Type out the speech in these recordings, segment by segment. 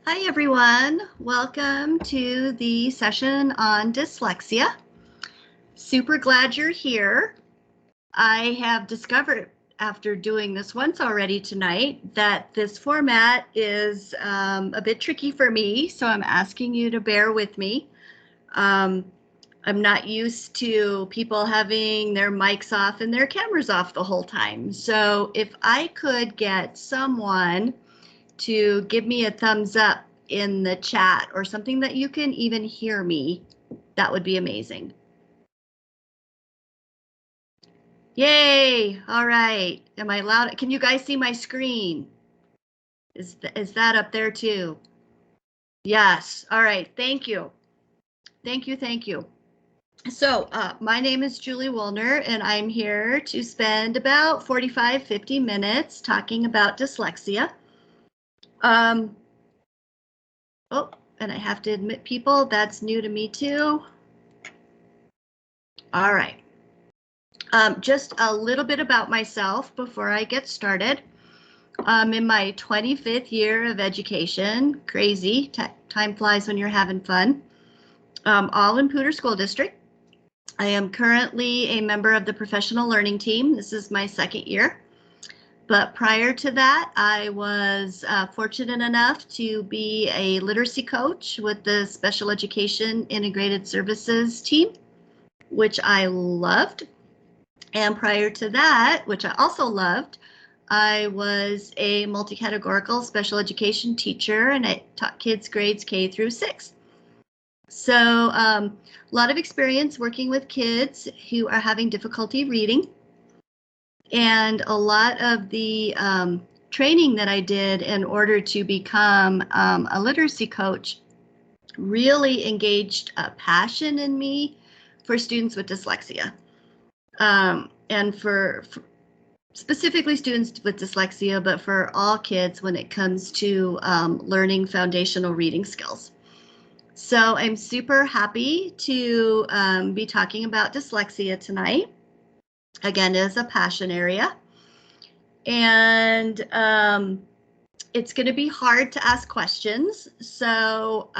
Hi everyone, welcome to the session on dyslexia. Super glad you're here. I have discovered after doing this once already tonight that this format is a bit tricky for me, so I'm asking you to bear with me. I'm not used to people having their mics off and their cameras off the whole time. So if I could get someone to give me a thumbs up in the chat or something that you can even hear me, that would be amazing. Yay! All right. Am I loud? Can you guys see my screen? Is that up there too? Yes. All right. Thank you. Thank you. Thank you. So my name is Julie Woolner, and I'm here to spend about 45-50 minutes talking about dyslexia. Oh, and I have to admit, people, that's new to me too. All right. Just a little bit about myself before I get started. I'm in my 25th year of education. Crazy. Time flies when you're having fun. All in Poudre School District. I am currently a member of the professional learning team. This is my second year. But prior to that, I was fortunate enough to be a literacy coach with the Special Education Integrated Services team, which I loved. And prior to that, which I also loved, I was a multi-categorical special education teacher, and I taught kids grades K through 6. So a lot of experience working with kids who are having difficulty reading. And a lot of the training that I did in order to become a literacy coach really engaged a passion in me for students with dyslexia. And for specifically students with dyslexia, but for all kids when it comes to learning foundational reading skills. So I'm super happy to be talking about dyslexia tonight. Again, it is a passion area. And it's going to be hard to ask questions. So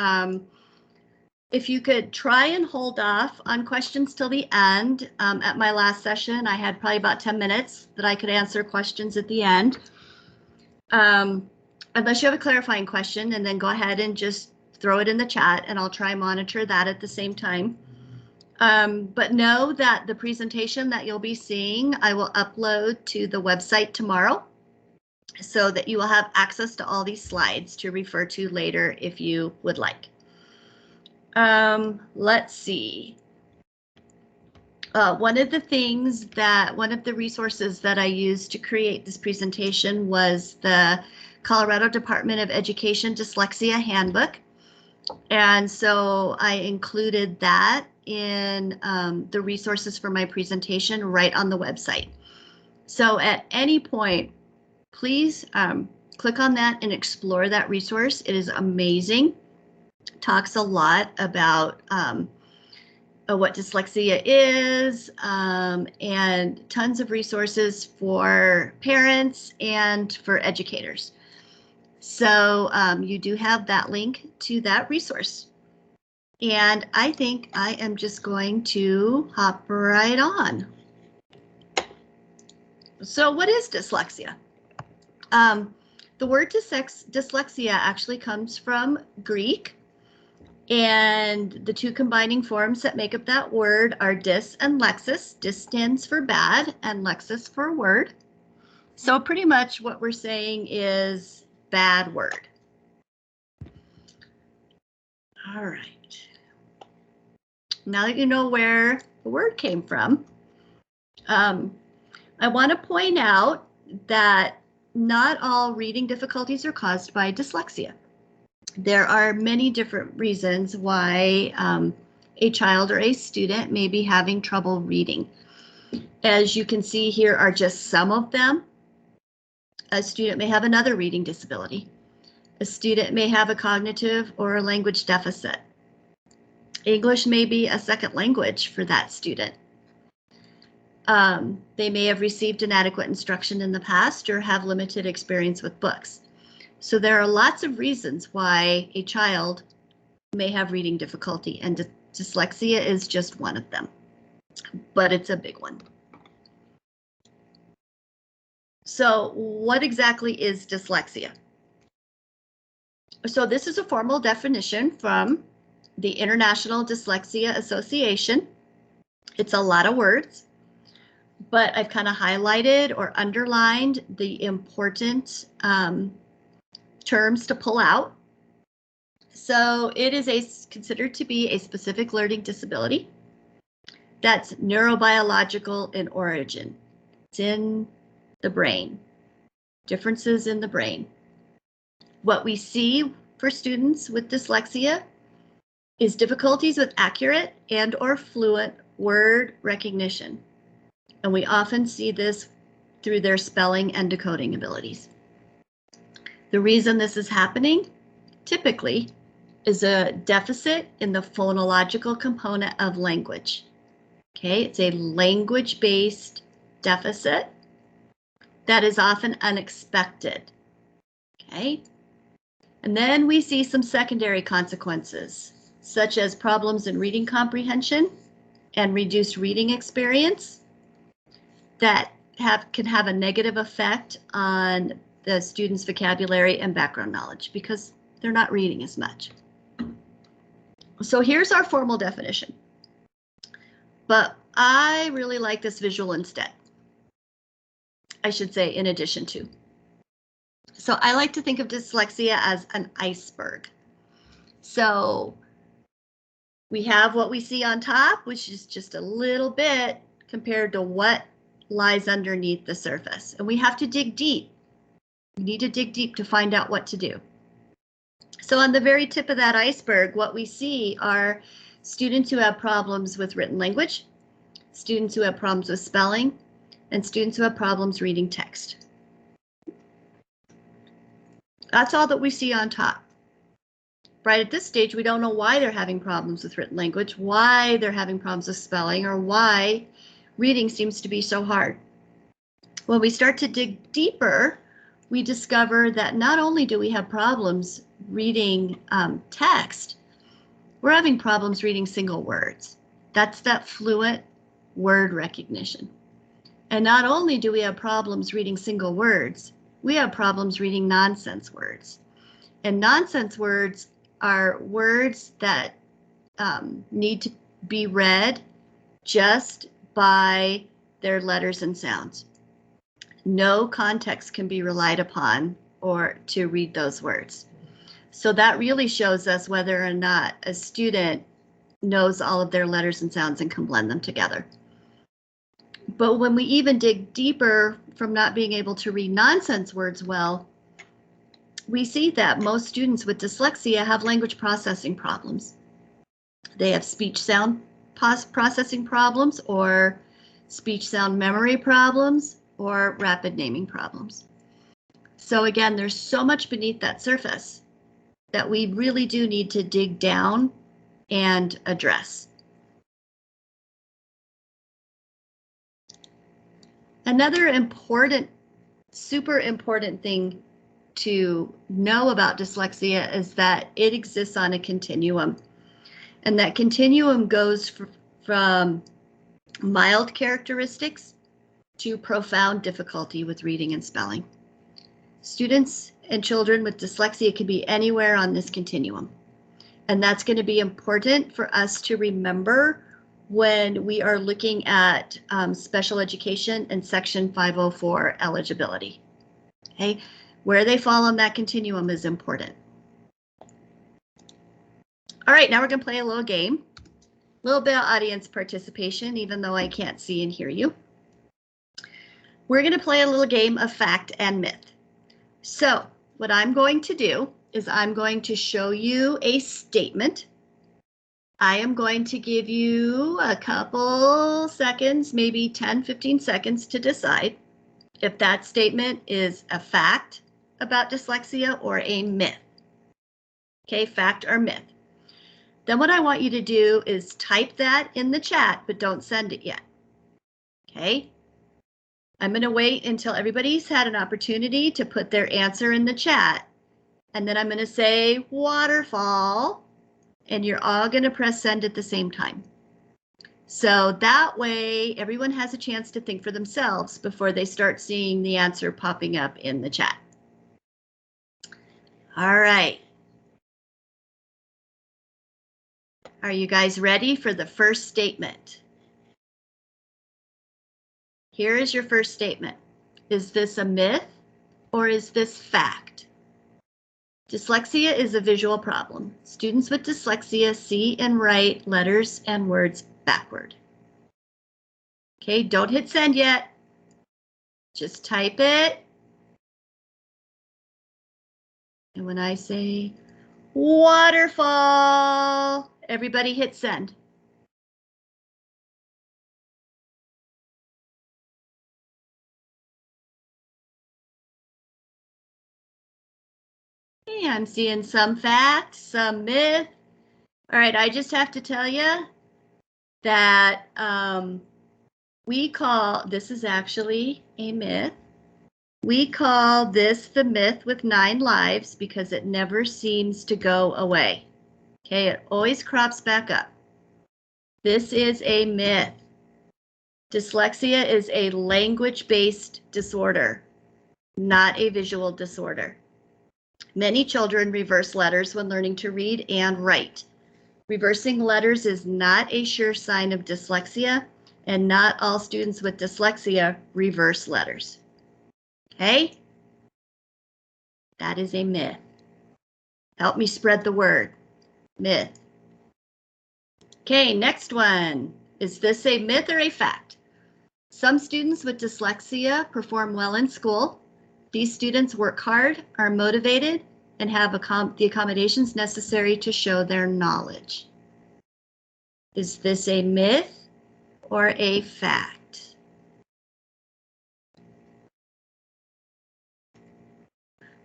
if you could try and hold off on questions till the end. At my last session, I had probably about 10 minutes that I could answer questions at the end. Unless you have a clarifying question, and then go ahead and just throw it in the chat, and I'll try and monitor that at the same time. But know that the presentation that you'll be seeing, I will upload to the website tomorrow so that you will have access to all these slides to refer to later if you would like. Let's see. One of the resources that I used to create this presentation was the Colorado Department of Education Dyslexia Handbook. And so I included that in the resources for my presentation right on the website. So at any point, please click on that and explore that resource. It is amazing. Talks a lot about what dyslexia is, and tons of resources for parents and for educators. So you do have that link to that resource. And I think I am just going to hop right on. So what is dyslexia? The word dyslexia actually comes from Greek. And the two combining forms that make up that word are dys and lexis. Dys stands for bad and lexis for word. So pretty much what we're saying is bad word. All right. Now that you know where the word came from, I want to point out that not all reading difficulties are caused by dyslexia. There are many different reasons why a child or a student may be having trouble reading. As you can see, here are just some of them. A student may have another reading disability. A student may have a cognitive or a language deficit. English may be a second language for that student. They may have received inadequate instruction in the past or have limited experience with books. So there are lots of reasons why a child may have reading difficulty, and dyslexia is just one of them, but it's a big one. So what exactly is dyslexia? So this is a formal definition from the International Dyslexia Association. It's a lot of words, but I've kind of highlighted or underlined the important terms to pull out. So it is considered to be a specific learning disability that's neurobiological in origin. It's in the brain, differences in the brain. What we see for students with dyslexia is difficulties with accurate and or fluent word recognition. And we often see this through their spelling and decoding abilities. The reason this is happening, typically, is a deficit in the phonological component of language. Okay, it's a language-based deficit that is often unexpected. Okay, and then we see some secondary consequences, such as problems in reading comprehension and reduced reading experience that can have a negative effect on the student's vocabulary and background knowledge because they're not reading as much. So here's our formal definition, but I really like this visual instead. I should say in addition to. So I like to think of dyslexia as an iceberg. So we have what we see on top, which is just a little bit compared to what lies underneath the surface. And we have to dig deep. We need to dig deep to find out what to do. So on the very tip of that iceberg, what we see are students who have problems with written language, students who have problems with spelling, and students who have problems reading text. That's all that we see on top. right at this stage, we don't know why they're having problems with written language, why they're having problems with spelling, or why reading seems to be so hard. When we start to dig deeper, we discover that not only do we have problems reading text, we're having problems reading single words. That's that fluent word recognition. And not only do we have problems reading single words, we have problems reading nonsense words. And nonsense words are words that need to be read just by their letters and sounds. No context can be relied upon or to read those words. So that really shows us whether or not a student knows all of their letters and sounds and can blend them together. But when we even dig deeper from not being able to read nonsense words well, we see that most students with dyslexia have language processing problems. They have speech sound processing problems, or speech sound memory problems, or rapid naming problems. So again, there's so much beneath that surface that we really do need to dig down and address. Another important, super important thing to know about dyslexia is that it exists on a continuum. And that continuum goes from mild characteristics to profound difficulty with reading and spelling. Students and children with dyslexia can be anywhere on this continuum. And that's going to be important for us to remember when we are looking at special education and Section 504 eligibility. Okay, where they fall on that continuum is important. All right, now we're going to play a little game. A little bit of audience participation, even though I can't see and hear you. We're going to play a little game of fact and myth. So what I'm going to do is I'm going to show you a statement. I am going to give you a couple seconds, maybe 10, 15 seconds to decide if that statement is a fact about dyslexia or a myth. Okay, fact or myth. Then what I want you to do is type that in the chat, but don't send it yet. Okay? I'm going to wait until everybody's had an opportunity to put their answer in the chat. And then I'm going to say waterfall, and you're all going to press send at the same time. So that way everyone has a chance to think for themselves before they start seeing the answer popping up in the chat. All right. Are you guys ready for the first statement? Here is your first statement. Is this a myth or is this fact? Dyslexia is a visual problem. Students with dyslexia see and write letters and words backward. Okay, don't hit send yet. Just type it. And when I say waterfall, everybody hit send. Okay, I'm seeing some fact, some myth. All right, I just have to tell you that this is actually a myth. We call this the myth with 9 lives because it never seems to go away. Okay, it always crops back up. This is a myth. Dyslexia is a language-based disorder, not a visual disorder. Many children reverse letters when learning to read and write. Reversing letters is not a sure sign of dyslexia, and not all students with dyslexia reverse letters. Okay? That is a myth. Help me spread the word. Myth. Okay, next one. Is this a myth or a fact? Some students with dyslexia perform well in school. These students work hard, are motivated, and have the accommodations necessary to show their knowledge. Is this a myth or a fact?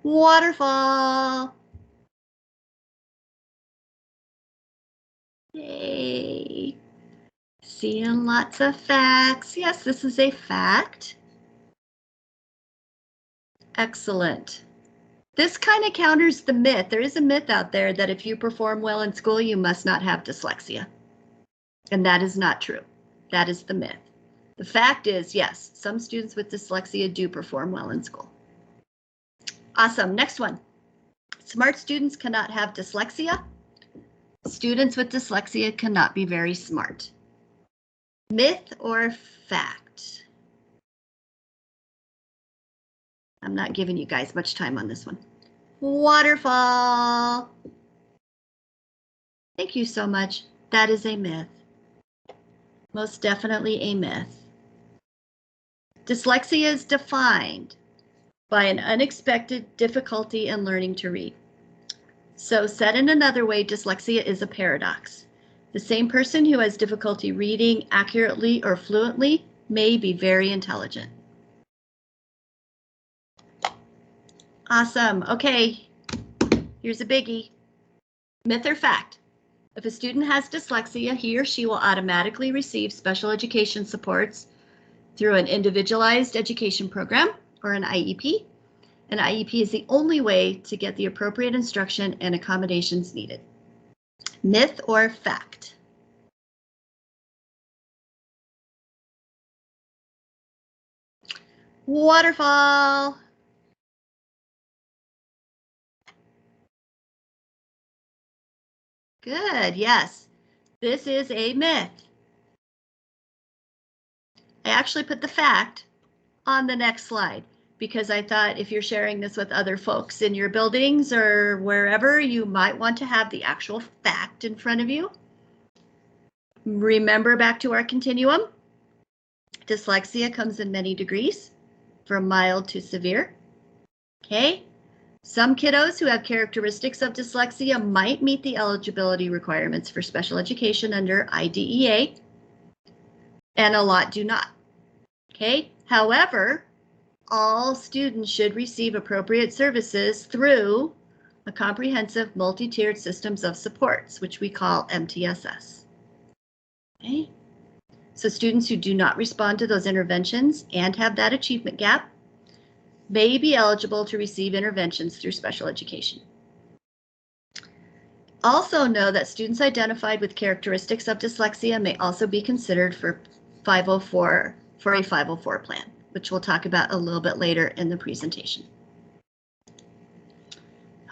Waterfall. Yay. Seeing lots of facts. Yes, this is a fact. Excellent. This kind of counters the myth. There is a myth out there that if you perform well in school, you must not have dyslexia. And that is not true. That is the myth. The fact is, yes, some students with dyslexia do perform well in school. Awesome. Next one. Smart students cannot have dyslexia. Students with dyslexia cannot be very smart. Myth or fact? I'm not giving you guys much time on this one. Waterfall. Thank you so much. That is a myth. Most definitely a myth. Dyslexia is defined by an unexpected difficulty in learning to read. So said in another way, dyslexia is a paradox. The same person who has difficulty reading accurately or fluently may be very intelligent. Awesome. Okay, here's a biggie. Myth or fact? If a student has dyslexia, he or she will automatically receive special education supports through an individualized education program or an IEP. An IEP is the only way to get the appropriate instruction and accommodations needed. Myth or fact? Waterfall. Good, yes. This is a myth. I actually put the fact on the next slide because I thought if you're sharing this with other folks in your buildings or wherever, you might want to have the actual fact in front of you. Remember back to our continuum. Dyslexia comes in many degrees, from mild to severe. Okay. Some kiddos who have characteristics of dyslexia might meet the eligibility requirements for special education under IDEA, and a lot do not. Okay. However, all students should receive appropriate services through a comprehensive multi-tiered systems of supports, which we call MTSS. Okay. So students who do not respond to those interventions and have that achievement gap may be eligible to receive interventions through special education. Also know that students identified with characteristics of dyslexia may also be considered for a 504 plan, which we'll talk about a little bit later in the presentation.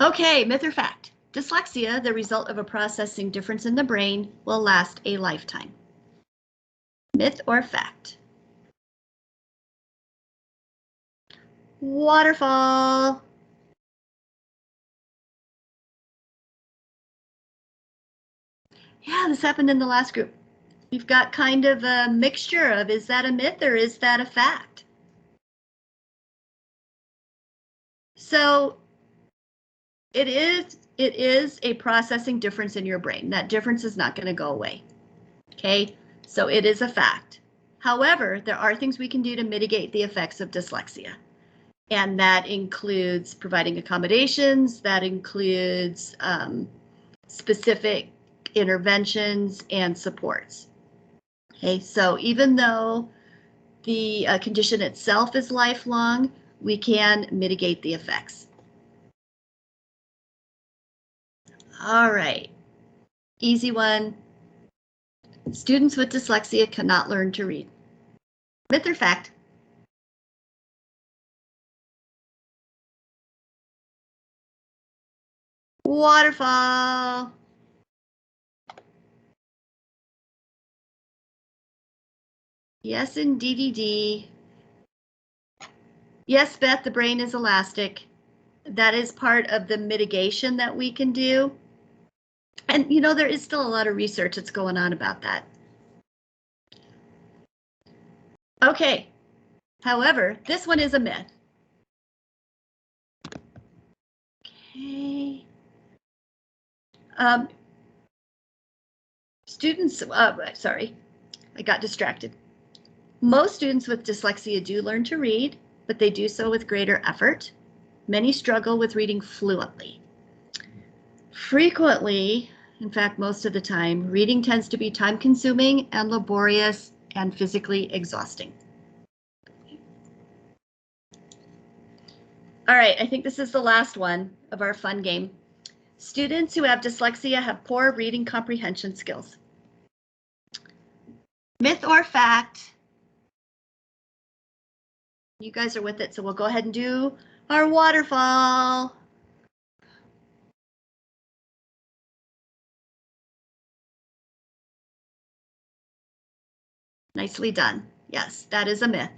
Okay, myth or fact? Dyslexia, the result of a processing difference in the brain, will last a lifetime. Myth or fact? Waterfall. Yeah, this happened in the last group. We've got kind of a mixture of, is that a myth or is that a fact? So it is a processing difference in your brain. That difference is not going to go away. Okay, so it is a fact. However, there are things we can do to mitigate the effects of dyslexia. And that includes providing accommodations, that includes specific interventions and supports. Okay, so even though the condition itself is lifelong, we can mitigate the effects. All right, easy one. Students with dyslexia cannot learn to read. Myth or fact? Waterfall. Yes, indeed. Yes, Beth, the brain is elastic. That is part of the mitigation that we can do. And you know, there is still a lot of research that's going on about that. Okay, however, this one is a myth. Okay. Students, sorry, I got distracted. Most students with dyslexia do learn to read, but they do so with greater effort. Many struggle with reading fluently. Frequently, In fact, most of the time, reading tends to be time-consuming and laborious and physically exhausting. All right, I think this is the last one of our fun game. Students who have dyslexia have poor reading comprehension skills. Myth or fact? You guys are with it, so we'll go ahead and do our waterfall. Nicely done. Yes, that is a myth.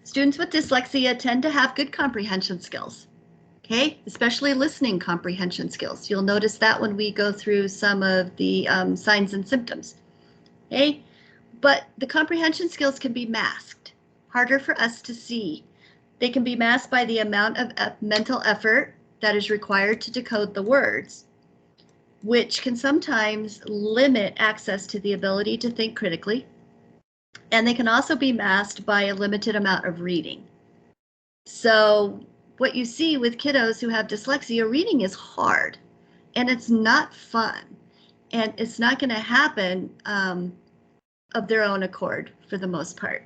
Students with dyslexia tend to have good comprehension skills, okay, especially listening comprehension skills. You'll notice that when we go through some of the signs and symptoms, okay? But the comprehension skills can be masked, harder for us to see. They can be masked by the amount of mental effort that is required to decode the words, which can sometimes limit access to the ability to think critically. And they can also be masked by a limited amount of reading. So what you see with kiddos who have dyslexia, reading is hard and it's not fun. And it's not going to happen of their own accord for the most part.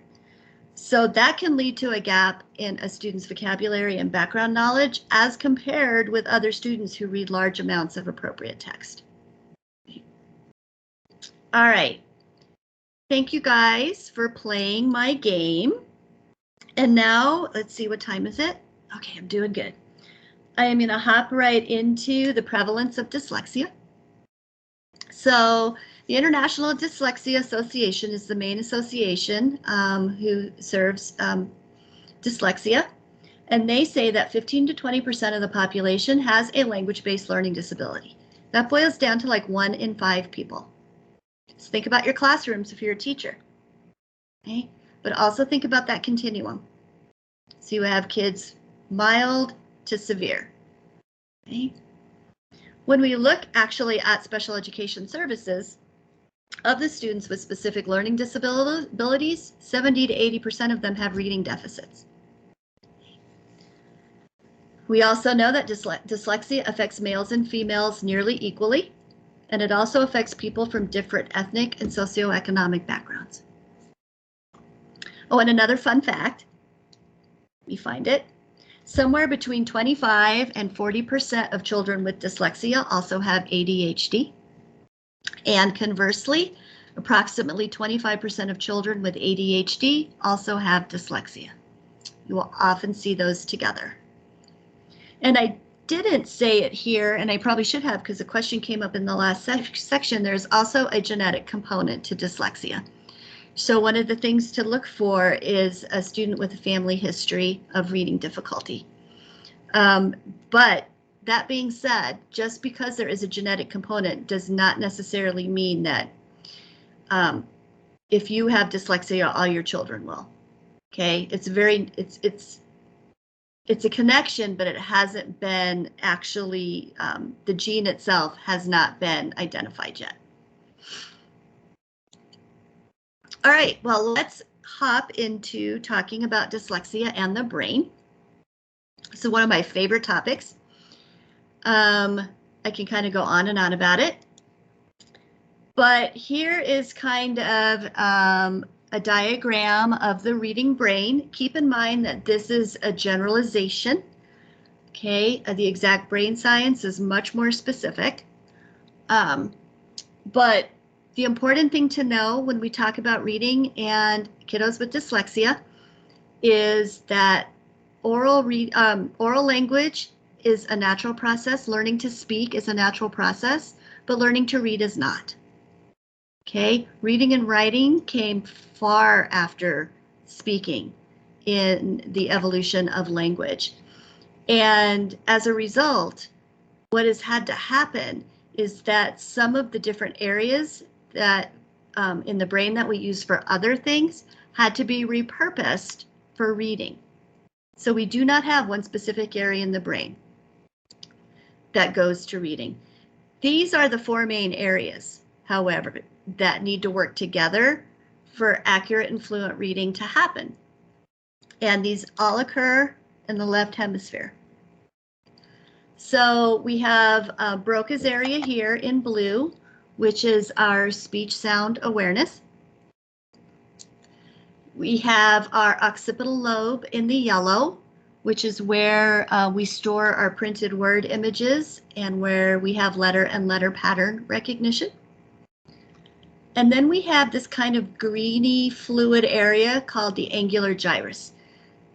So that can lead to a gap in a student's vocabulary and background knowledge as compared with other students who read large amounts of appropriate text. All right. Thank you guys for playing my game. And now let's see, what time is it? Okay, I'm doing good. I am going to hop right into the prevalence of dyslexia. So the International Dyslexia Association is the main association who serves dyslexia. And they say that 15 to 20% of the population has a language-based learning disability. That boils down to like 1 in 5 people. So think about your classrooms if you're a teacher. Okay? But also think about that continuum. So you have kids mild to severe. Okay? When we look actually at special education services, of the students with specific learning disabilities, 70 to 80% of them have reading deficits. We also know that dyslexia affects males and females nearly equally, and it also affects people from different ethnic and socioeconomic backgrounds. Oh, and another fun fact, we find it, somewhere between 25 and 40% of children with dyslexia also have ADHD. And conversely, approximately 25% of children with ADHD also have dyslexia. You will often see those together. And I didn't say it here, and I probably should have because the question came up in the last section. There's also a genetic component to dyslexia. So one of the things to look for is a student with a family history of reading difficulty. But that being said, just because there is a genetic component does not necessarily mean that if you have dyslexia, all your children will. Okay, it's a connection, but it hasn't been actually, the gene itself has not been identified yet. All right, well, let's hop into talking about dyslexia and the brain. So one of my favorite topics. I can kind of go on and on about it. But here is kind of a diagram of the reading brain. Keep in mind that this is a generalization. Okay, the exact brain science is much more specific. But the important thing to know when we talk about reading and kiddos with dyslexia is that oral language is a natural process. Learning to speak is a natural process, but learning to read is not. Okay, reading and writing came far after speaking in the evolution of language. And as a result, what has had to happen is that some of the different areas that in the brain that we use for other things had to be repurposed for reading. So we do not have one specific area in the brain that goes to reading. These are the 4 main areas, however, that need to work together for accurate and fluent reading to happen. And these all occur in the left hemisphere. So we have Broca's area here in blue, which is our speech sound awareness. We have our occipital lobe in the yellow, which is where we store our printed word images and where we have letter and letter pattern recognition. And then we have this kind of greeny fluid area called the angular gyrus.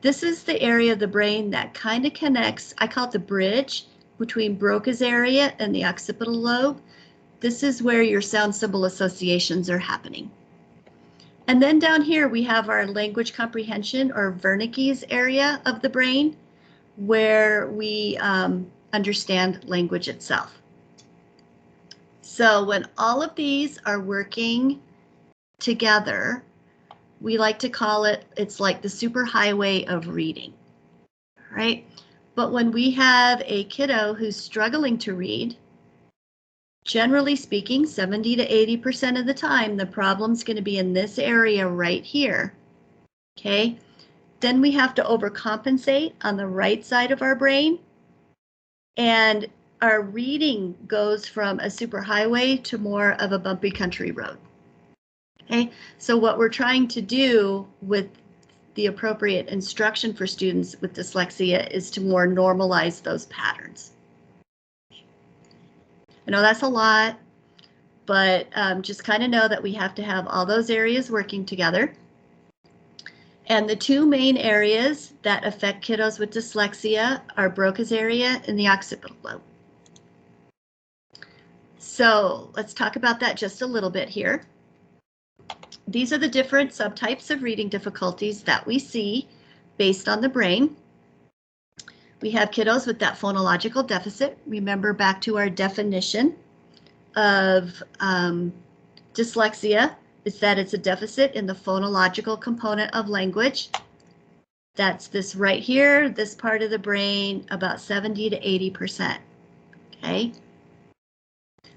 This is the area of the brain that kind of connects, I call it the bridge, between Broca's area and the occipital lobe. This is where your sound symbol associations are happening. And then down here we have our language comprehension or Wernicke's area of the brain, where we understand language itself. So when all of these are working together, we like to call it, it's like the superhighway of reading, right? But when we have a kiddo who's struggling to read, generally speaking, 70 to 80% of the time, the problem's going to be in this area right here, okay? Then we have to overcompensate on the right side of our brain, and our reading goes from a superhighway to more of a bumpy country road, okay? So what we're trying to do with the appropriate instruction for students with dyslexia is to more normalize those patterns. I know that's a lot, but just kind of know that we have to have all those areas working together. And the two main areas that affect kiddos with dyslexia are Broca's area and the occipital lobe. So let's talk about that just a little bit here. These are the different subtypes of reading difficulties that we see based on the brain. We have kiddos with that phonological deficit. Remember back to our definition of dyslexia is that it's a deficit in the phonological component of language. That's this right here, this part of the brain, about 70 to 80%, okay?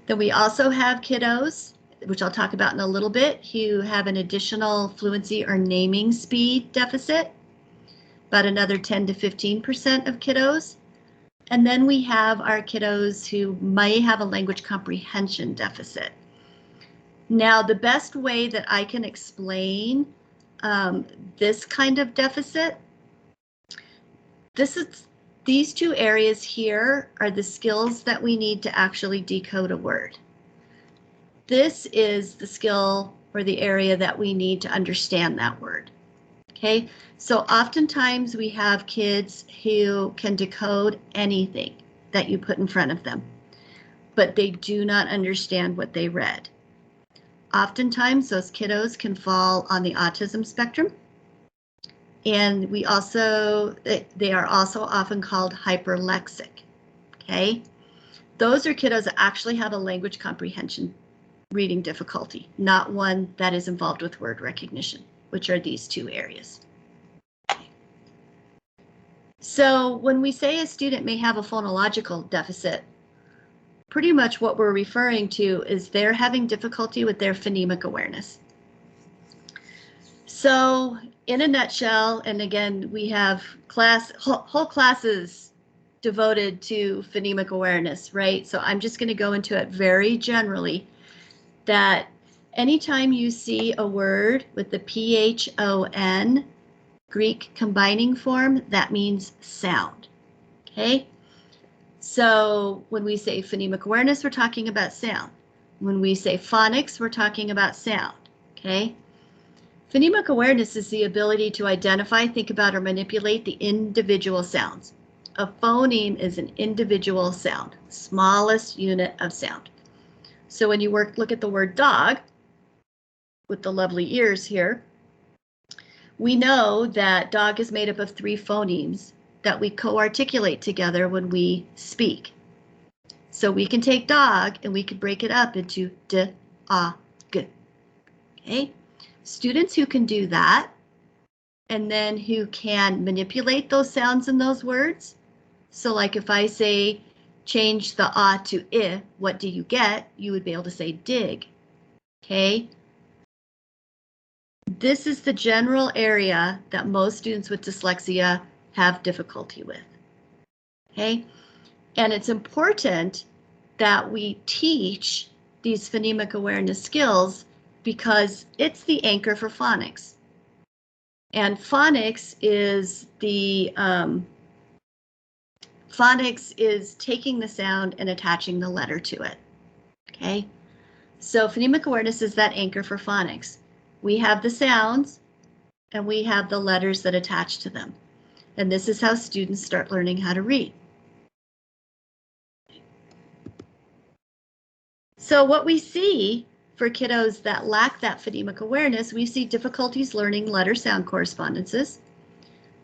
Then we also have kiddos, which I'll talk about in a little bit, who have an additional fluency or naming speed deficit, about another 10 to 15% of kiddos. And then we have our kiddos who may have a language comprehension deficit. Now, the best way that I can explain this kind of deficit, these two areas here are the skills that we need to actually decode a word. This is the skill or the area that we need to understand that word. Okay, so oftentimes we have kids who can decode anything that you put in front of them, but they do not understand what they read. Oftentimes those kiddos can fall on the autism spectrum, and they are also often called hyperlexic, okay? Those are kiddos that actually have a language comprehension reading difficulty, not one that is involved with word recognition, which are these two areas. So when we say a student may have a phonological deficit, pretty much what we're referring to is they're having difficulty with their phonemic awareness. So in a nutshell, and again, we have whole classes devoted to phonemic awareness, right? So I'm just going to go into it very generally, that anytime you see a word with the PHON Greek combining form, that means sound, okay? So when we say phonemic awareness, we're talking about sound. When we say phonics, we're talking about sound, okay? Phonemic awareness is the ability to identify, think about, or manipulate the individual sounds. A phoneme is an individual sound, smallest unit of sound. So when you look at the word dog, with the lovely ears here, we know that dog is made up of 3 phonemes that we co-articulate together when we speak. So we can take dog and we could break it up into d, a, g, okay? Students who can do that and then who can manipulate those sounds in those words. So like if I say, change the ah to I, what do you get? You would be able to say dig, okay? This is the general area that most students with dyslexia have difficulty with, okay? And it's important that we teach these phonemic awareness skills because it's the anchor for phonics. And phonics is taking the sound and attaching the letter to it. Okay, so phonemic awareness is that anchor for phonics. We have the sounds and we have the letters that attach to them. And this is how students start learning how to read. So what we see for kiddos that lack that phonemic awareness, we see difficulties learning letter-sound correspondences,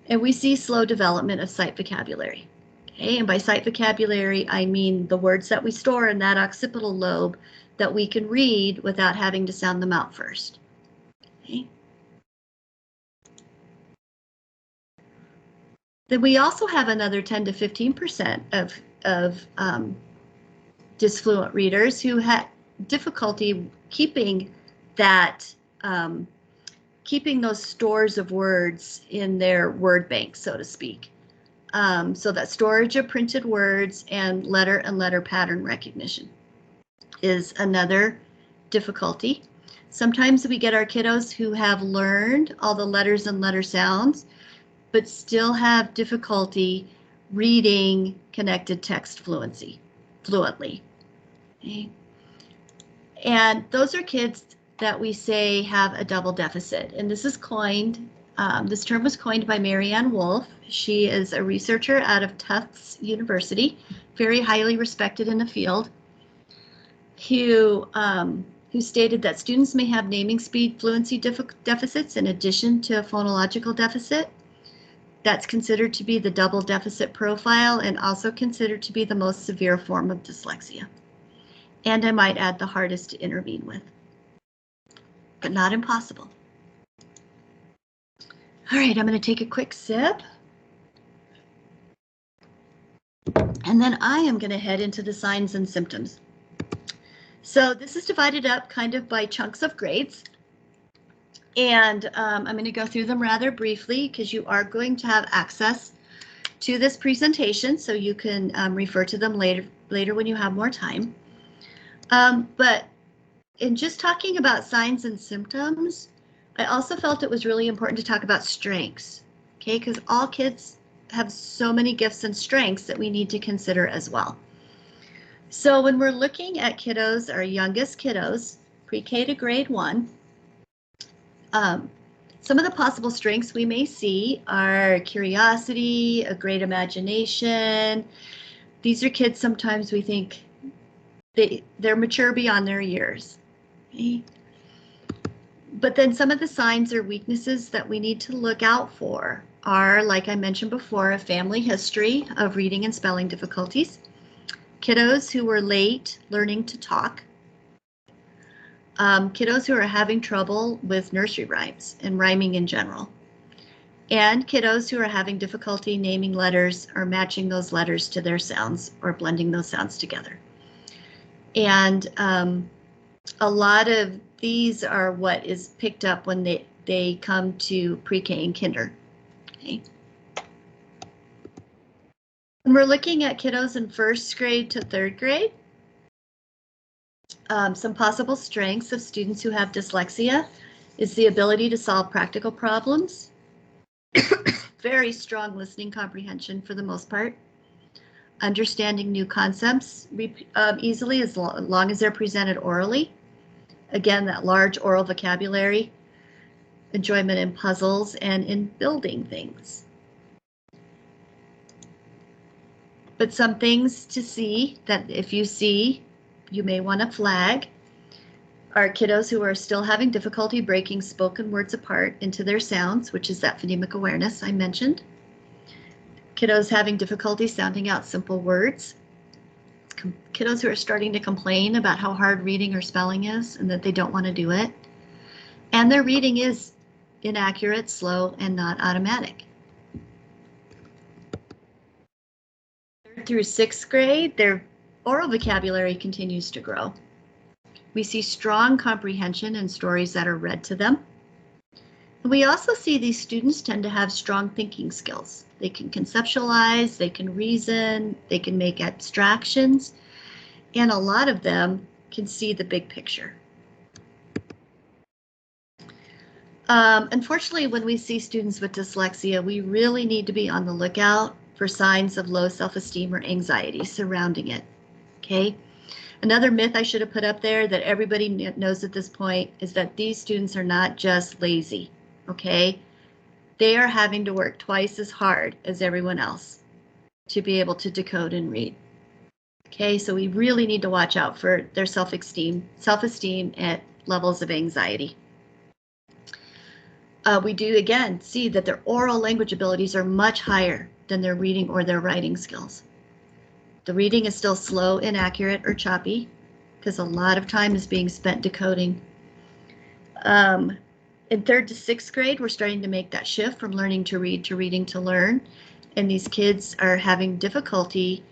and we see slow development of sight vocabulary. Okay, and by sight vocabulary, I mean the words that we store in that occipital lobe that we can read without having to sound them out first. Okay. Then we also have another 10 to 15% of dysfluent readers who had difficulty keeping that, keeping those stores of words in their word bank, so to speak. So that storage of printed words and letter pattern recognition is another difficulty. Sometimes we get our kiddos who have learned all the letters and letter sounds, but still have difficulty reading connected text fluently. Okay. And those are kids that we say have a double deficit. And this is coined, this term was coined by Marianne Wolf. She is a researcher out of Tufts University, very highly respected in the field, who stated that students may have naming speed fluency deficits in addition to a phonological deficit. That's considered to be the double deficit profile and also considered to be the most severe form of dyslexia. And I might add the hardest to intervene with, but not impossible. All right, I'm going to take a quick sip. And then I am going to head into the signs and symptoms. So this is divided up kind of by chunks of grades. And I'm going to go through them rather briefly because you are going to have access to this presentation, so you can refer to them later when you have more time. But in just talking about signs and symptoms, I also felt it was really important to talk about strengths, okay? Because all kids have so many gifts and strengths that we need to consider as well. So when we're looking at kiddos, our youngest kiddos, pre-K to grade 1, some of the possible strengths we may see are curiosity, a great imagination. These are kids sometimes we think they're mature beyond their years. Okay? But then some of the signs or weaknesses that we need to look out for are, like I mentioned before, a family history of reading and spelling difficulties, kiddos who were late learning to talk, kiddos who are having trouble with nursery rhymes and rhyming in general, and kiddos who are having difficulty naming letters or matching those letters to their sounds or blending those sounds together. And a lot of these are what is picked up when they come to pre-K and kinder. Okay. When we're looking at kiddos in 1st grade to 3rd grade, some possible strengths of students who have dyslexia is the ability to solve practical problems, very strong listening comprehension for the most part, understanding new concepts easily as long as they're presented orally. Again, that large oral vocabulary, enjoyment in puzzles and in building things. But some things to see that if you see, you may want to flag are kiddos who are still having difficulty breaking spoken words apart into their sounds, which is that phonemic awareness I mentioned. Kiddos having difficulty sounding out simple words. Kiddos who are starting to complain about how hard reading or spelling is and that they don't want to do it. And their reading is inaccurate, slow, and not automatic. 3rd through 6th grade, their oral vocabulary continues to grow. We see strong comprehension in stories that are read to them. We also see these students tend to have strong thinking skills. They can conceptualize, they can reason, they can make abstractions, and a lot of them can see the big picture. Unfortunately, when we see students with dyslexia, we really need to be on the lookout for signs of low self-esteem or anxiety surrounding it, okay? Another myth I should have put up there that everybody knows at this point is that these students are not just lazy, okay? They are having to work twice as hard as everyone else to be able to decode and read. Okay, so we really need to watch out for their self-esteem and levels of anxiety. We do again see that their oral language abilities are much higher than their reading or their writing skills. The reading is still slow, inaccurate, or choppy because a lot of time is being spent decoding. In 3rd to 6th grade, we're starting to make that shift from learning to read to reading to learn. And these kids are having difficulty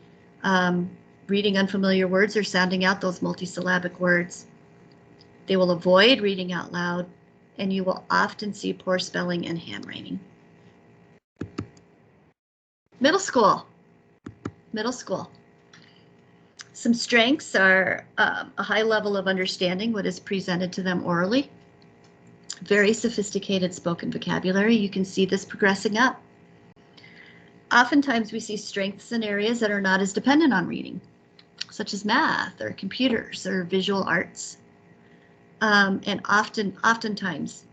reading unfamiliar words or sounding out those multisyllabic words. They will avoid reading out loud, and you will often see poor spelling and handwriting. Middle school. Some strengths are a high level of understanding what is presented to them orally. Very sophisticated spoken vocabulary. You can see this progressing up. Oftentimes we see strengths in areas that are not as dependent on reading, such as math or computers or visual arts. And oftentimes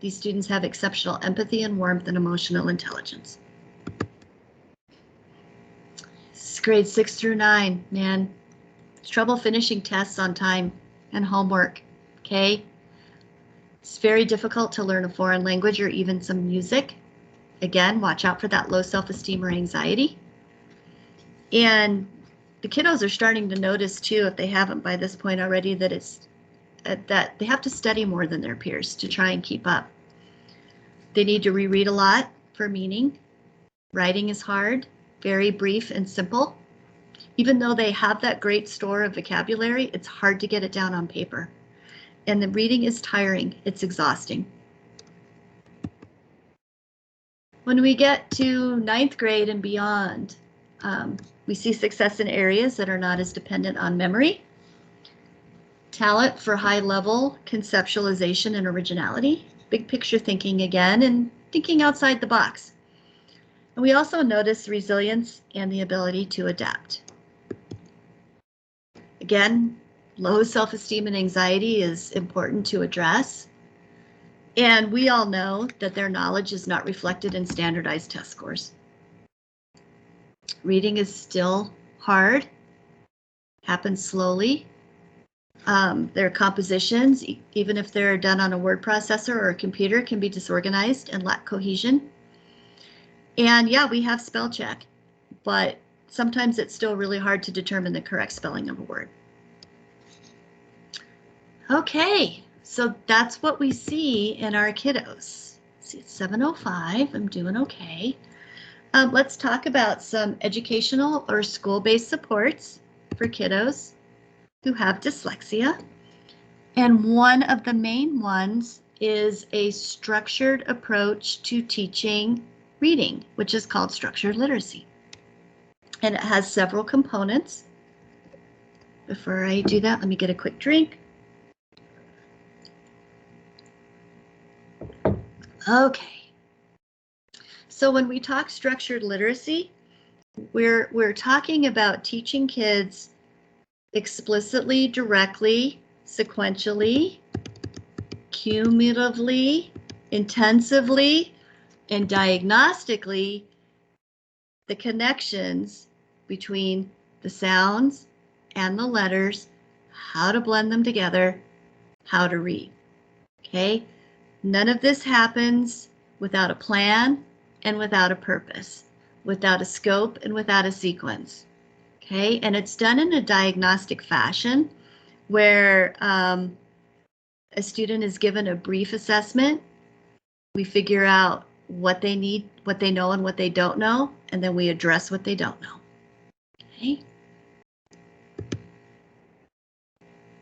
these students have exceptional empathy and warmth and emotional intelligence. This is grade 6 through 9, man. It's trouble finishing tests on time and homework, okay? It's very difficult to learn a foreign language or even some music. Again, watch out for that low self-esteem or anxiety. And the kiddos are starting to notice too, if they haven't by this point already, that that they have to study more than their peers to try and keep up. They need to reread a lot for meaning. Writing is hard, very brief and simple. Even though they have that great store of vocabulary, it's hard to get it down on paper. And the reading is tiring, it's exhausting. When we get to 9th grade and beyond, we see success in areas that are not as dependent on memory, talent for high level conceptualization and originality, big picture thinking again, and thinking outside the box. And we also notice resilience and the ability to adapt. Again, low self-esteem and anxiety is important to address. And we all know that their knowledge is not reflected in standardized test scores. Reading is still hard, happens slowly. Their compositions, even if they're done on a word processor or a computer, can be disorganized and lack cohesion. And yeah, we have spell check, but sometimes it's still really hard to determine the correct spelling of a word. Okay, so that's what we see in our kiddos. See, it's 7:05, I'm doing okay. Let's talk about some educational or school-based supports for kiddos who have dyslexia. And one of the main ones is a structured approach to teaching reading, which is called structured literacy. And it has several components. Before I do that, let me get a quick drink. Okay. So when we talk structured literacy, we're talking about teaching kids explicitly, directly, sequentially, cumulatively, intensively, and diagnostically the connections between the sounds and the letters, how to blend them together, how to read. Okay? None of this happens without a plan and without a purpose, without a scope and without a sequence. Okay? And it's done in a diagnostic fashion where a student is given a brief assessment. We figure out what they need, what they know, and what they don't know, and then we address what they don't know. Okay.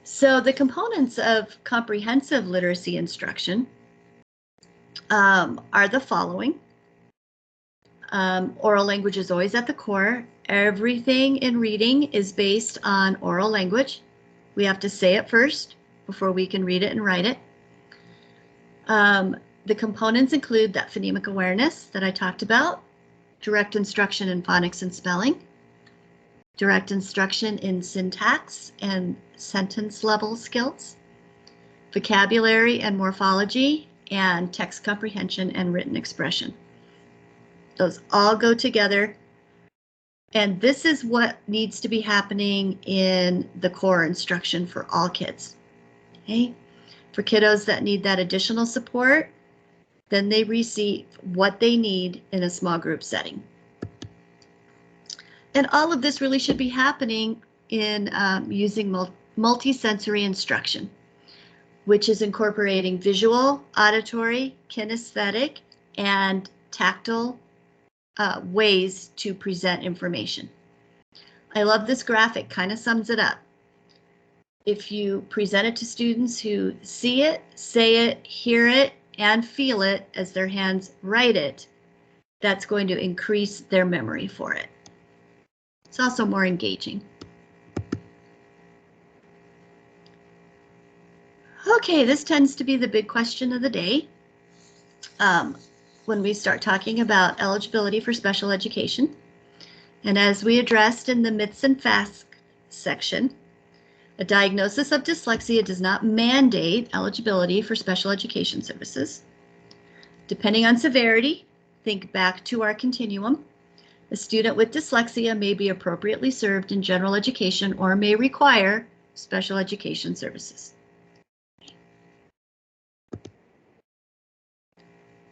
So the components of comprehensive literacy instruction are the following. Oral language is always at the core. Everything in reading is based on oral language. We have to say it first before we can read it and write it. The components include that phonemic awareness that I talked about, direct instruction in phonics and spelling, direct instruction in syntax and sentence level skills, vocabulary and morphology, and text comprehension and written expression. Those all go together. And this is what needs to be happening in the core instruction for all kids. Okay? For kiddos that need that additional support, then they receive what they need in a small group setting. And all of this really should be happening in using multisensory instruction, which is incorporating visual, auditory, kinesthetic, and tactile ways to present information. I love this graphic, kind of sums it up. If you present it to students who see it, say it, hear it, and feel it as their hands write it, that's going to increase their memory for it. It's also more engaging. Okay, this tends to be the big question of the day when we start talking about eligibility for special education. And as we addressed in the myths and facts section, a diagnosis of dyslexia does not mandate eligibility for special education services. Depending on severity, think back to our continuum. A student with dyslexia may be appropriately served in general education or may require special education services.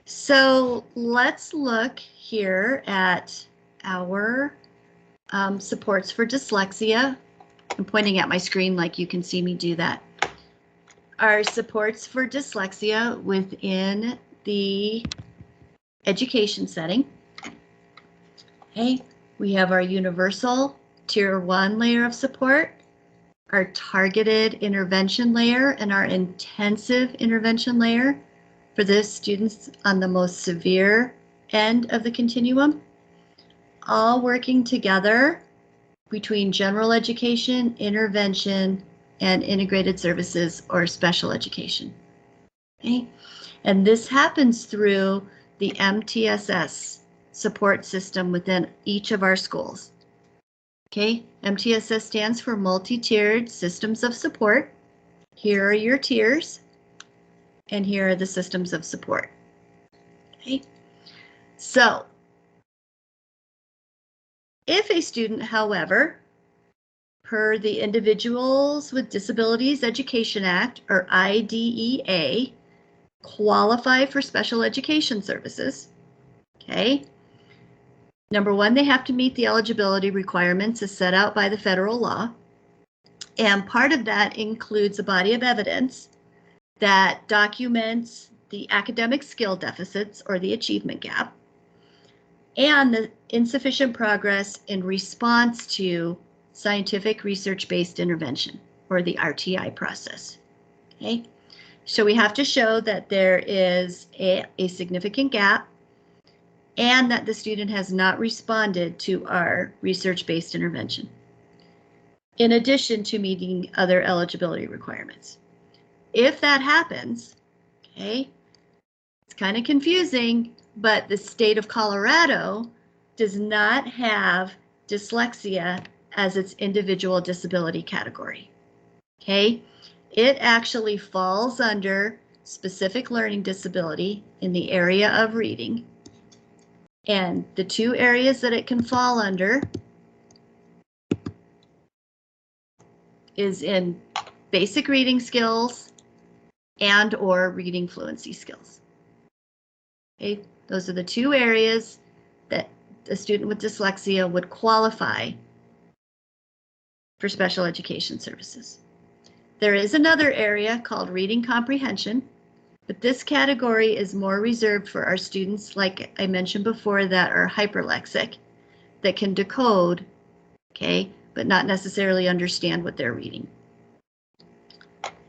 So let's look here at our supports for dyslexia. I'm pointing at my screen like you can see me do that. Our supports for dyslexia within the education setting. Okay, we have our universal tier 1 layer of support, our targeted intervention layer, and our intensive intervention layer for the students on the most severe end of the continuum, all working together between general education, intervention, and integrated services or special education. Okay? And this happens through the MTSS support system within each of our schools. Okay, MTSS stands for multi-tiered systems of support. Here are your tiers, and here are the systems of support. Okay, so if a student, however, per the Individuals with Disabilities Education Act, or IDEA, qualify for special education services, okay, number one, they have to meet the eligibility requirements as set out by the federal law. And part of that includes a body of evidence that documents the academic skill deficits or the achievement gap and the insufficient progress in response to scientific research-based intervention, or the RTI process. Okay, so we have to show that there is a significant gap and that the student has not responded to our research-based intervention, in addition to meeting other eligibility requirements. If that happens, okay, it's kind of confusing, but the state of Colorado does not have dyslexia as its individual disability category. Okay, it actually falls under specific learning disability in the area of reading. And the two areas that it can fall under is in basic reading skills and or reading fluency skills. Okay, those are the two areas that a student with dyslexia would qualify for special education services. There is another area called reading comprehension, but this category is more reserved for our students, like I mentioned before, that are hyperlexic, that can decode, okay, but not necessarily understand what they're reading.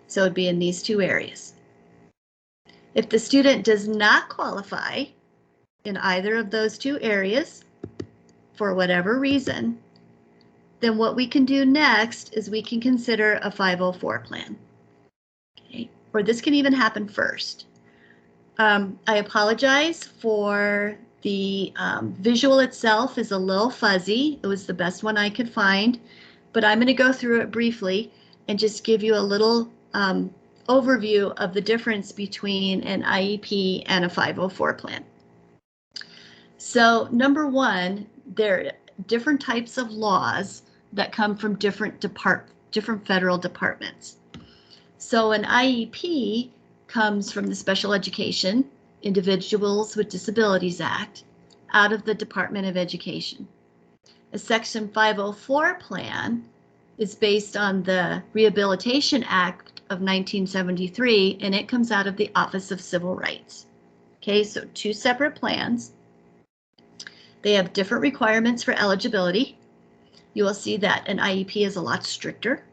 So it'd be in these two areas. If the student does not qualify in either of those two areas, for whatever reason, then what we can do next is we can consider a 504 plan. Okay? Or this can even happen first. I apologize for the visual itself is a little fuzzy. It was the best one I could find, but I'm going to go through it briefly and just give you a little overview of the difference between an IEP and a 504 plan. So number one, there are different types of laws that come from different federal departments. So an IEP comes from the Special Education Individuals with Disabilities Act out of the Department of Education. A Section 504 plan is based on the Rehabilitation Act of 1973, and it comes out of the Office of Civil Rights. Okay, so two separate plans. They have different requirements for eligibility. You will see that an IEP is a lot stricter.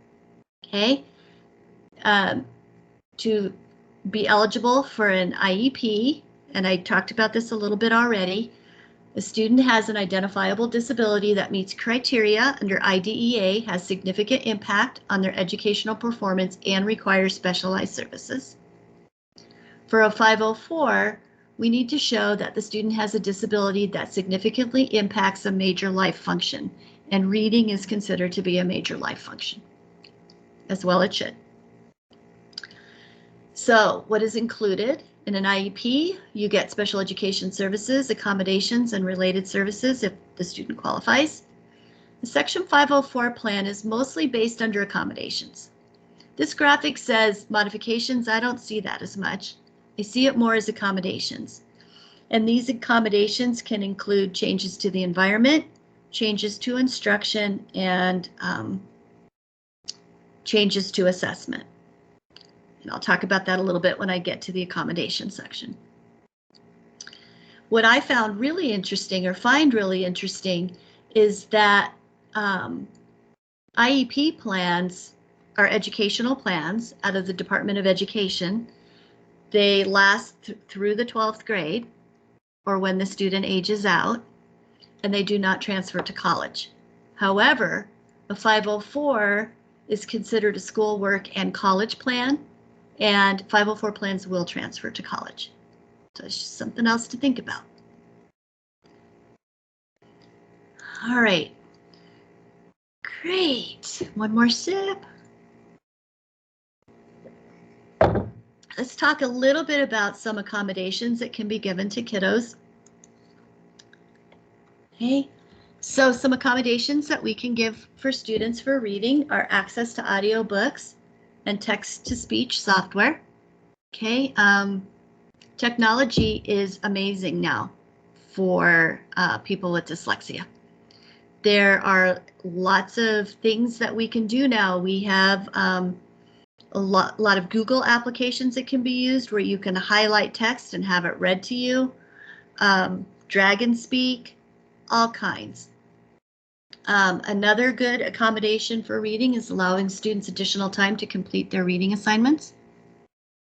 Okay, to be eligible for an IEP, and I talked about this a little bit already, a student has an identifiable disability that meets criteria under IDEA, has significant impact on their educational performance, and requires specialized services. For a 504, we need to show that the student has a disability that significantly impacts a major life function, and reading is considered to be a major life function. As well it should. So what is included in an IEP? You get special education services, accommodations, and related services if the student qualifies. The Section 504 plan is mostly based under accommodations. This graphic says modifications. I don't see that as much. I see it more as accommodations. And these accommodations can include changes to the environment, changes to instruction, and changes to assessment. And I'll talk about that a little bit when I get to the accommodation section. What I found really interesting, or find really interesting, is that IEP plans are educational plans out of the Department of Education. They last through the 12th grade, or when the student ages out, and they do not transfer to college. However, a 504 is considered a schoolwork and college plan, and 504 plans will transfer to college. So it's just something else to think about. All right, great. One more sip. Let's talk a little bit about some accommodations that can be given to kiddos. Okay, so some accommodations that we can give for students for reading are access to audiobooks and text-to-speech software. Okay, technology is amazing now for people with dyslexia. There are lots of things that we can do now. We have a lot of Google applications that can be used where you can highlight text and have it read to you. Drag and speak, all kinds. Another good accommodation for reading is allowing students additional time to complete their reading assignments.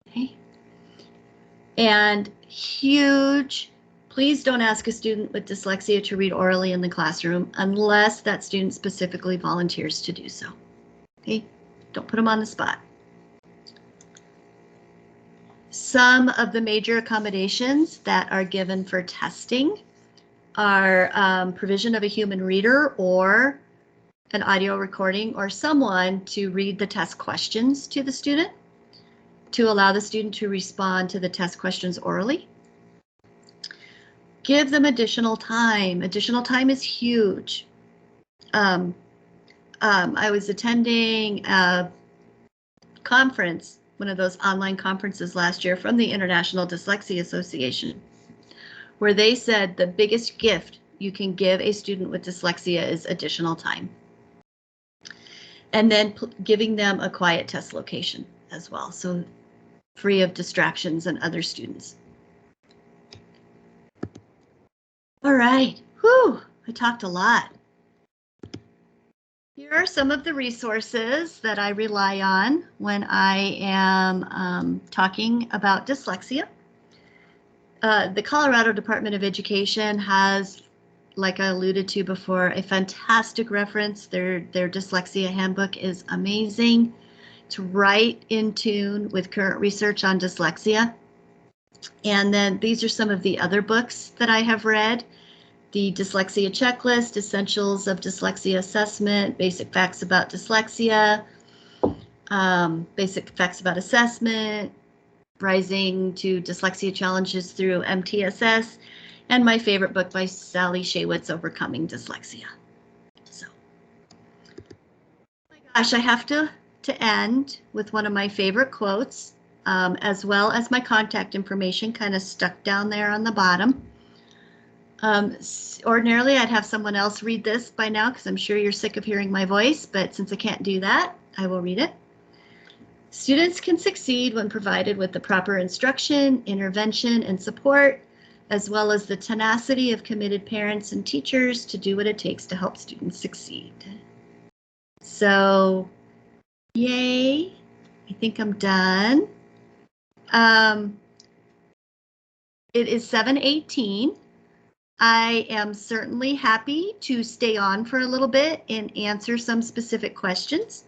Okay. And huge, please don't ask a student with dyslexia to read orally in the classroom unless that student specifically volunteers to do so. Okay, don't put them on the spot. Some of the major accommodations that are given for testing are provision of a human reader or an audio recording or someone to read the test questions to the student, to allow the student to respond to the test questions orally. Give them additional time. Additional time is huge. I was attending a conference, one of those online conferences last year from the International Dyslexia Association, where they said the biggest gift you can give a student with dyslexia is additional time. And then giving them a quiet test location as well, so free of distractions and other students. All right, whew, I talked a lot. Here are some of the resources that I rely on when I am talking about dyslexia. The Colorado Department of Education has, like I alluded to before, a fantastic reference. Their dyslexia handbook is amazing. It's right in tune with current research on dyslexia. And then these are some of the other books that I have read. The Dyslexia Checklist, Essentials of Dyslexia Assessment, Basic Facts About Dyslexia, Basic Facts About Assessment, Rising to Dyslexia Challenges Through MTSS, and my favorite book by Sally Shaywitz, Overcoming Dyslexia. So, oh my gosh, I have to end with one of my favorite quotes, as well as my contact information kind of stuck down there on the bottom. Ordinarily, I'd have someone else read this by now because I'm sure you're sick of hearing my voice, but since I can't do that, I will read it. Students can succeed when provided with the proper instruction, intervention, and support, as well as the tenacity of committed parents and teachers to do what it takes to help students succeed. So, yay, I think I'm done. It is 7:18. I am certainly happy to stay on for a little bit and answer some specific questions.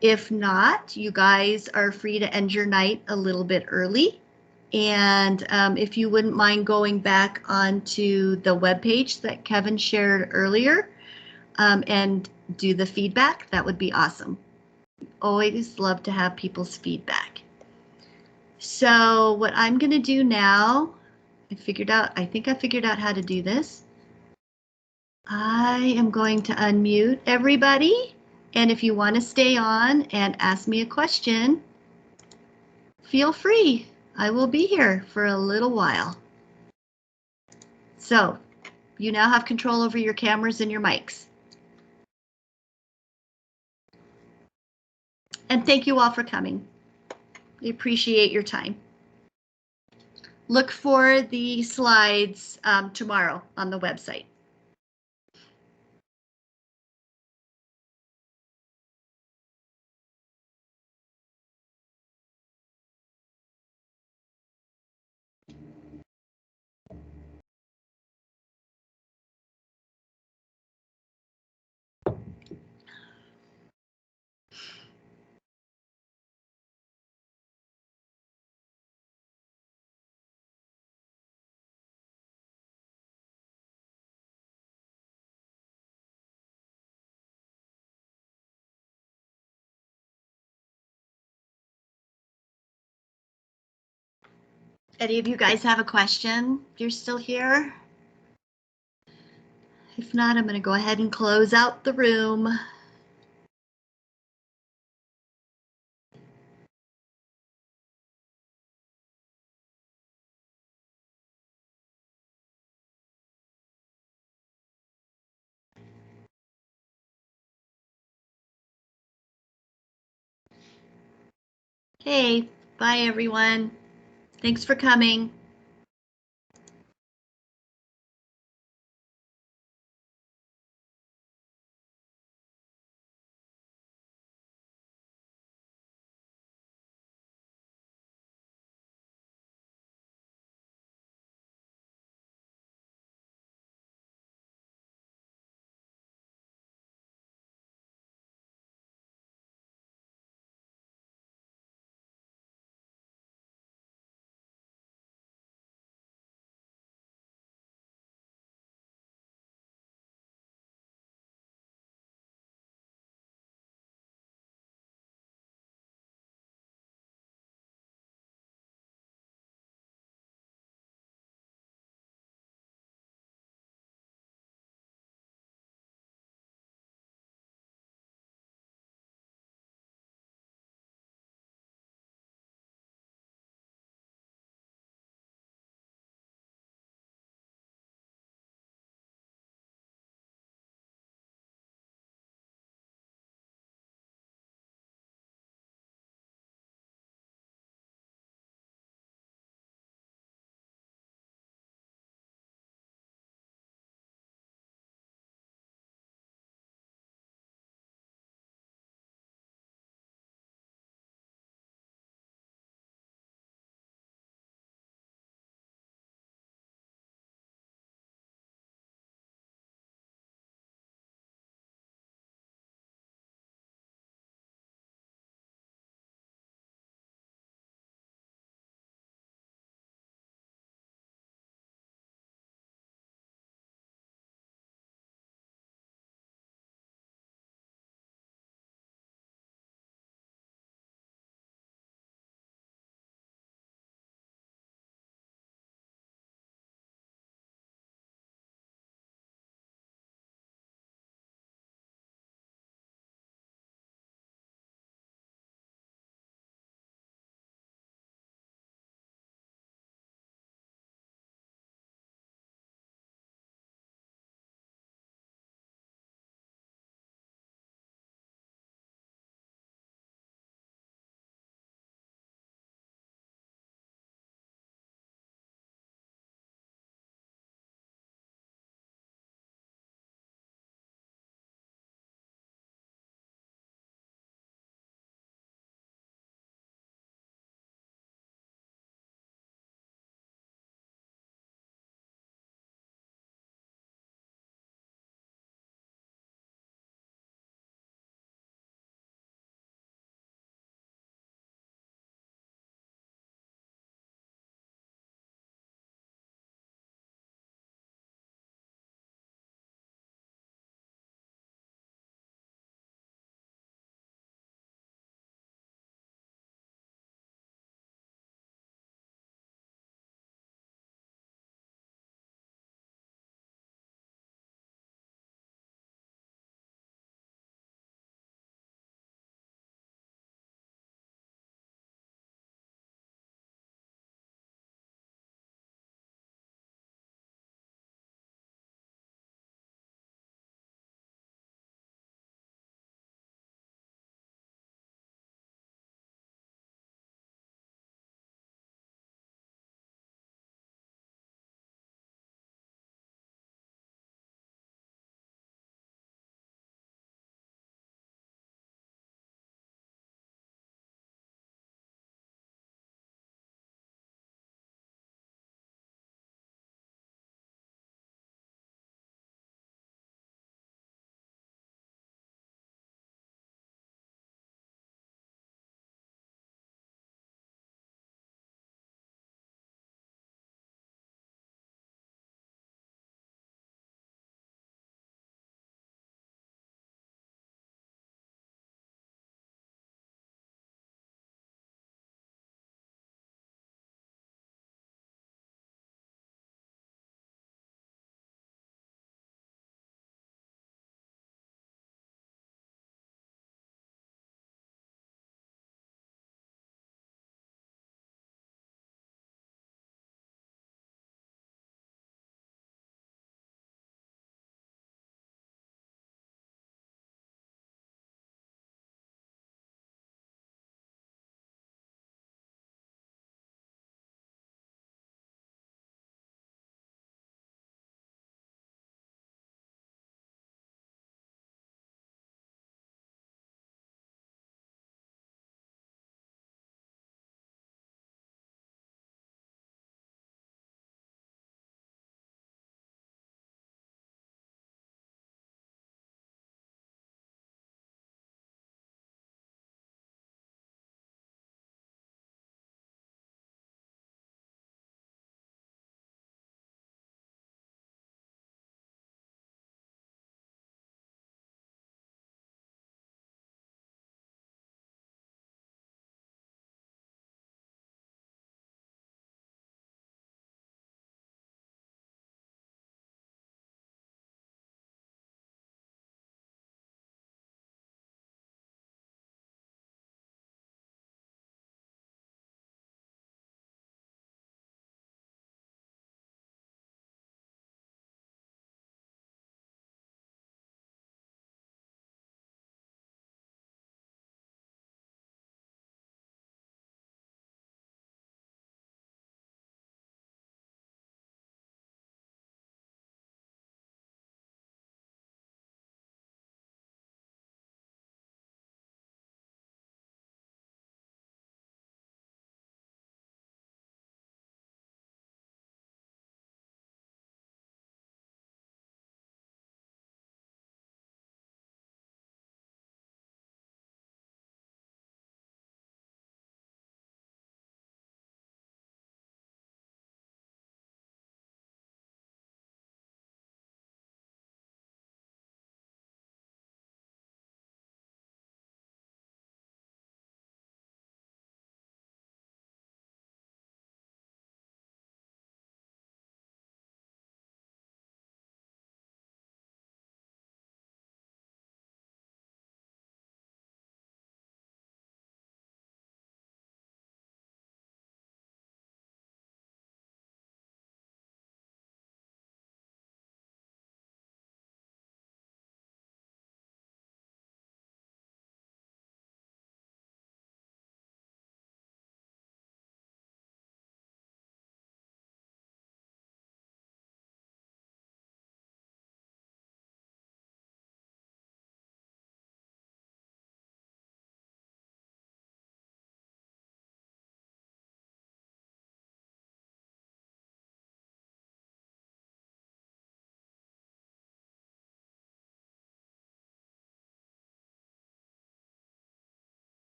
If not, you guys are free to end your night a little bit early. And if you wouldn't mind going back onto the webpage that Kevin shared earlier and do the feedback, that would be awesome. Always love to have people's feedback. So what I'm going to do now, I think I figured out how to do this. I am going to unmute everybody. And if you want to stay on and ask me a question, feel free. I will be here for a little while. So you now have control over your cameras and your mics. And thank you all for coming. I appreciate your time. Look for the slides tomorrow on the website. Any of you guys have a question? If you're still here? If not, I'm going to go ahead and close out the room. Okay, bye everyone. Thanks for coming.